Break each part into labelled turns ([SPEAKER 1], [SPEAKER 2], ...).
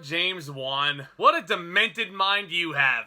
[SPEAKER 1] James Wan. What a demented mind you have.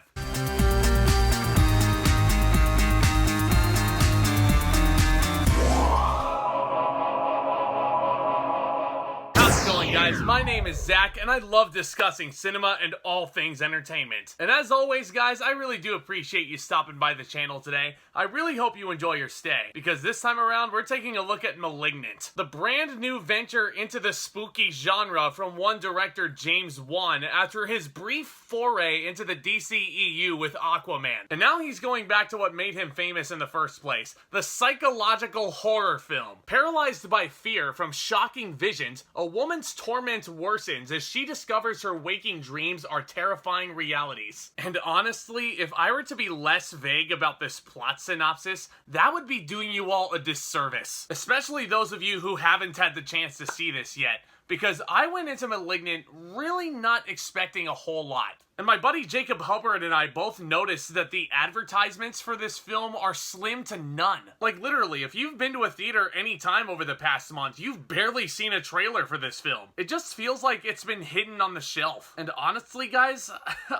[SPEAKER 1] Guys, my name is Zack, and I love discussing cinema and all things entertainment. And as always, guys, I really do appreciate you stopping by the channel today. I really hope you enjoy your stay, because this time around, we're taking a look at Malignant, the brand new venture into the spooky genre from one director, James Wan, after his brief foray into the DCEU with Aquaman. And now he's going back to what made him famous in the first place, the psychological horror film. Paralyzed by fear from shocking visions, a woman's torment worsens as she discovers her waking dreams are terrifying realities. And honestly, if I were to be less vague about this plot synopsis, that would be doing you all a disservice. Especially those of you who haven't had the chance to see this yet, because I went into Malignant really not expecting a whole lot. And my buddy Jacob Hubbard and I both noticed that the advertisements for this film are slim to none. Like literally, if you've been to a theater any time over the past month, you've barely seen a trailer for this film. It just feels like it's been hidden on the shelf. And honestly, guys,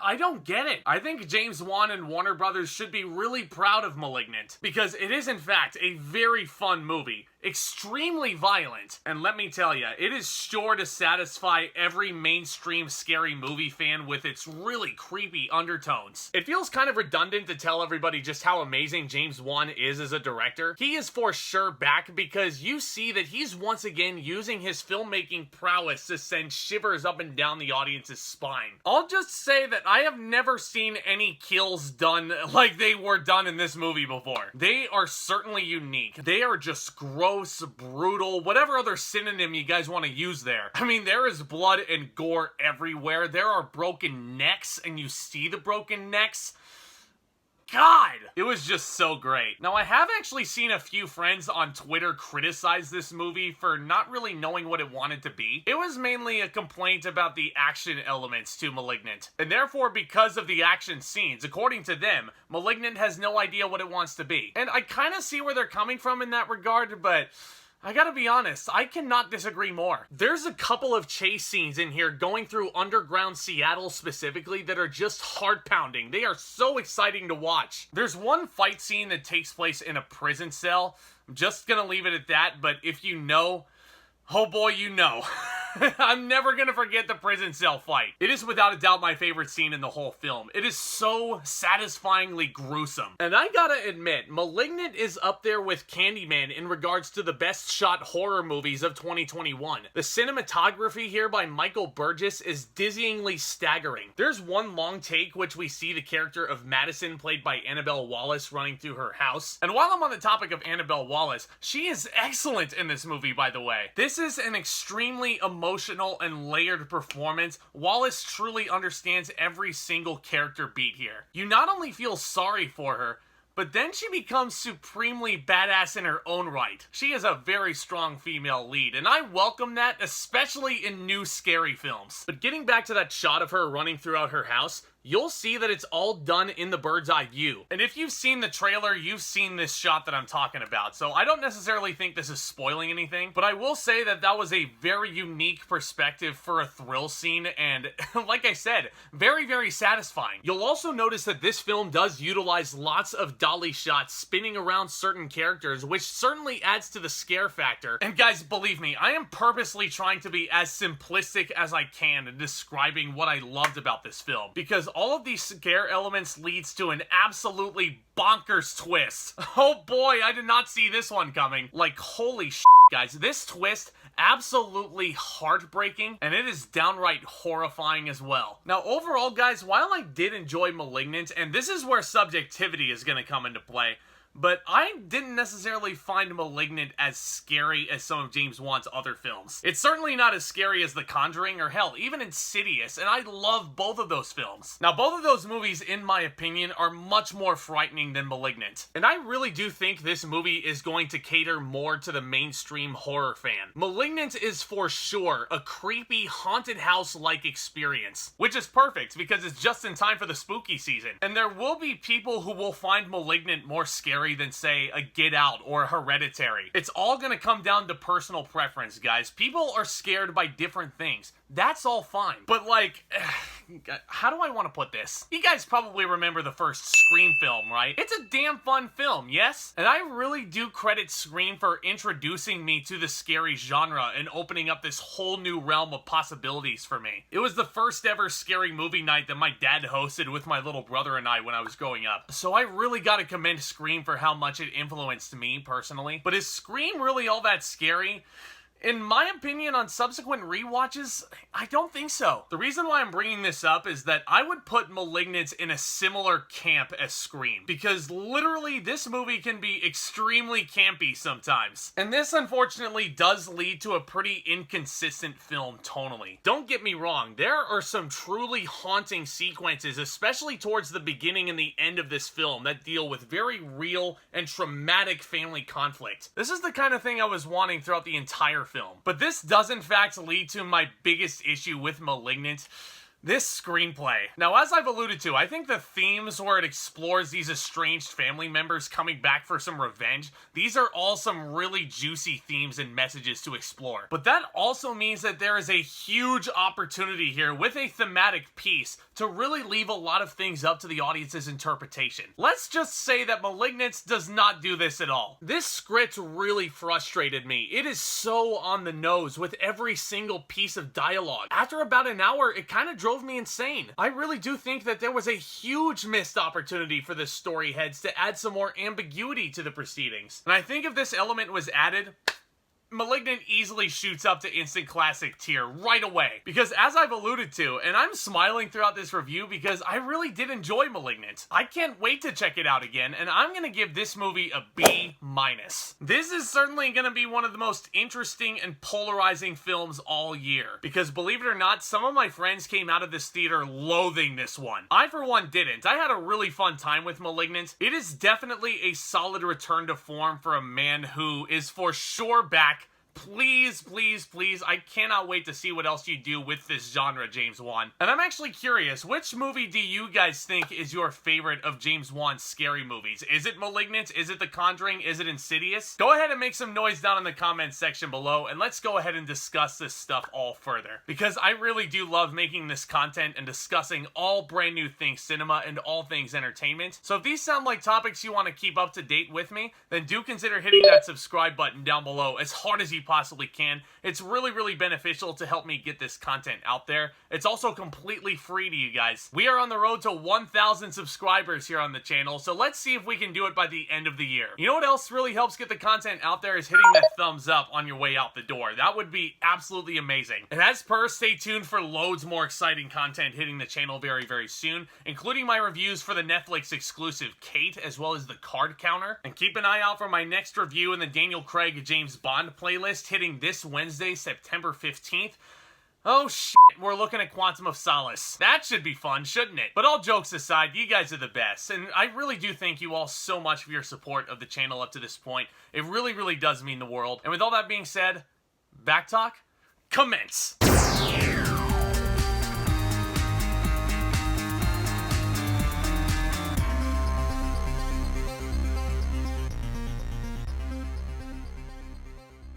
[SPEAKER 1] I don't get it. I think James Wan and Warner Brothers should be really proud of Malignant, because it is in fact a very fun movie. Extremely violent, and let me tell you, it is sure to satisfy every mainstream scary movie fan with its really creepy undertones. It feels kind of redundant to tell everybody just how amazing James Wan is as a director. He is for sure back, because you see that he's once again using his filmmaking prowess to send shivers up and down the audience's spine. I'll just say that I have never seen any kills done like they were done in this movie before. They are certainly unique. They are just gross, brutal, whatever other synonym you guys want to use there. I mean, there is blood and gore everywhere. There are broken necks, and you see the broken necks. God! It was just so great. Now, I have actually seen a few friends on Twitter criticize this movie for not really knowing what it wanted to be. It was mainly a complaint about the action elements to Malignant. And therefore, because of the action scenes, according to them, Malignant has no idea what it wants to be. And I kind of see where they're coming from in that regard, but I gotta be honest, I cannot disagree more. There's a couple of chase scenes in here going through underground Seattle specifically that are just heart-pounding. They are so exciting to watch. There's one fight scene that takes place in a prison cell. I'm just gonna leave it at that, but if you know, oh boy, you know. I'm never gonna forget the prison cell fight. It is without a doubt my favorite scene in the whole film. It is so satisfyingly gruesome. And I gotta admit, Malignant is up there with Candyman in regards to the best shot horror movies of 2021. The cinematography here by Michael Burgess is dizzyingly staggering. There's one long take which we see the character of Madison, played by Annabelle Wallis, running through her house. And while I'm on the topic of Annabelle Wallis, she is excellent in this movie, by the way. This is an extremely emotional and layered performance. Wallis truly understands every single character beat here. You not only feel sorry for her, but then she becomes supremely badass in her own right. She is a very strong female lead, and I welcome that, especially in new scary films. But getting back to that shot of her running throughout her house, you'll see that it's all done in the bird's eye view. And if you've seen the trailer, you've seen this shot that I'm talking about. So I don't necessarily think this is spoiling anything, but I will say that that was a very unique perspective for a thrill scene, and like I said, very, very satisfying. You'll also notice that this film does utilize lots of dolly shots spinning around certain characters, which certainly adds to the scare factor. And guys, believe me, I am purposely trying to be as simplistic as I can in describing what I loved about this film, because all of these scare elements leads to an absolutely bonkers twist. Oh boy, I did not see this one coming. Like, holy shit, guys. This twist, absolutely heartbreaking, and it is downright horrifying as well. Now, overall, guys, while I did enjoy Malignant, and this is where subjectivity is going to come into play, but I didn't necessarily find Malignant as scary as some of James Wan's other films. It's certainly not as scary as The Conjuring or hell, even Insidious, and I love both of those films. Now, both of those movies, in my opinion, are much more frightening than Malignant, and I really do think this movie is going to cater more to the mainstream horror fan. Malignant is for sure a creepy, haunted house-like experience, which is perfect because it's just in time for the spooky season, and there will be people who will find Malignant more scary scary than, say, a Get Out or Hereditary. It's all gonna come down to personal preference, guys. People are scared by different things. That's all fine. But like, how do I want to put this? You guys probably remember the first Scream film, right? It's a damn fun film, yes? And I really do credit Scream for introducing me to the scary genre and opening up this whole new realm of possibilities for me. It was the first ever scary movie night that my dad hosted with my little brother and I when I was growing up. So I really gotta commend Scream for how much it influenced me personally. But is Scream really all that scary? In my opinion, on subsequent rewatches, I don't think so. The reason why I'm bringing this up is that I would put Malignant in a similar camp as Scream, because literally this movie can be extremely campy sometimes. And this unfortunately does lead to a pretty inconsistent film tonally. Don't get me wrong, there are some truly haunting sequences, especially towards the beginning and the end of this film, that deal with very real and traumatic family conflict. This is the kind of thing I was wanting throughout the entire film. But this does in fact lead to my biggest issue with Malignant: this screenplay. Now, as I've alluded to, I think the themes where it explores these estranged family members coming back for some revenge, these are all some really juicy themes and messages to explore. But that also means that there is a huge opportunity here with a thematic piece to really leave a lot of things up to the audience's interpretation. Let's just say that Malignant does not do this at all. This script really frustrated me. It is so on the nose with every single piece of dialogue. After about an hour, it kind of drove me insane. I really do think that there was a huge missed opportunity for the story heads to add some more ambiguity to the proceedings. And I think if this element was added, Malignant easily shoots up to instant classic tier right away. Because as I've alluded to, and I'm smiling throughout this review because I really did enjoy Malignant. I can't wait to check it out again, and I'm gonna give this movie a B-. This is certainly gonna be one of the most interesting and polarizing films all year. Because believe it or not, some of my friends came out of this theater loathing this one. I for one didn't. I had a really fun time with Malignant. It is definitely a solid return to form for a man who is for sure back. Please, please, please, I cannot wait to see what else you do with this genre, James Wan. And I'm actually curious, which movie do you guys think is your favorite of James Wan's scary movies? Is it Malignant? Is it The Conjuring? Is it Insidious? Go ahead and make some noise down in the comments section below, and let's go ahead and discuss this stuff all further. Because I really do love making this content and discussing all brand new things cinema and all things entertainment. So if these sound like topics you want to keep up to date with me, then do consider hitting that subscribe button down below as hard as you possibly can. It's really beneficial to help me get this content out there. It's also completely free to you guys. We are on the road to 1,000 subscribers here on the channel, so let's see if we can do it by the end of the year. You know what else really helps get the content out there is hitting that thumbs up on your way out the door. That would be absolutely amazing. And as per, stay tuned for loads more exciting content hitting the channel very soon, including my reviews for the Netflix exclusive Kate, as well as the Card Counter. And keep an eye out for my next review in the Daniel Craig James Bond playlist hitting this Wednesday, September 15th. Oh shit, we're looking at Quantum of Solace. That should be fun, shouldn't it? But all jokes aside, you guys are the best, and I really do thank you all so much for your support of the channel up to this point. It really does mean the world. And with all that being said, back talk, commence!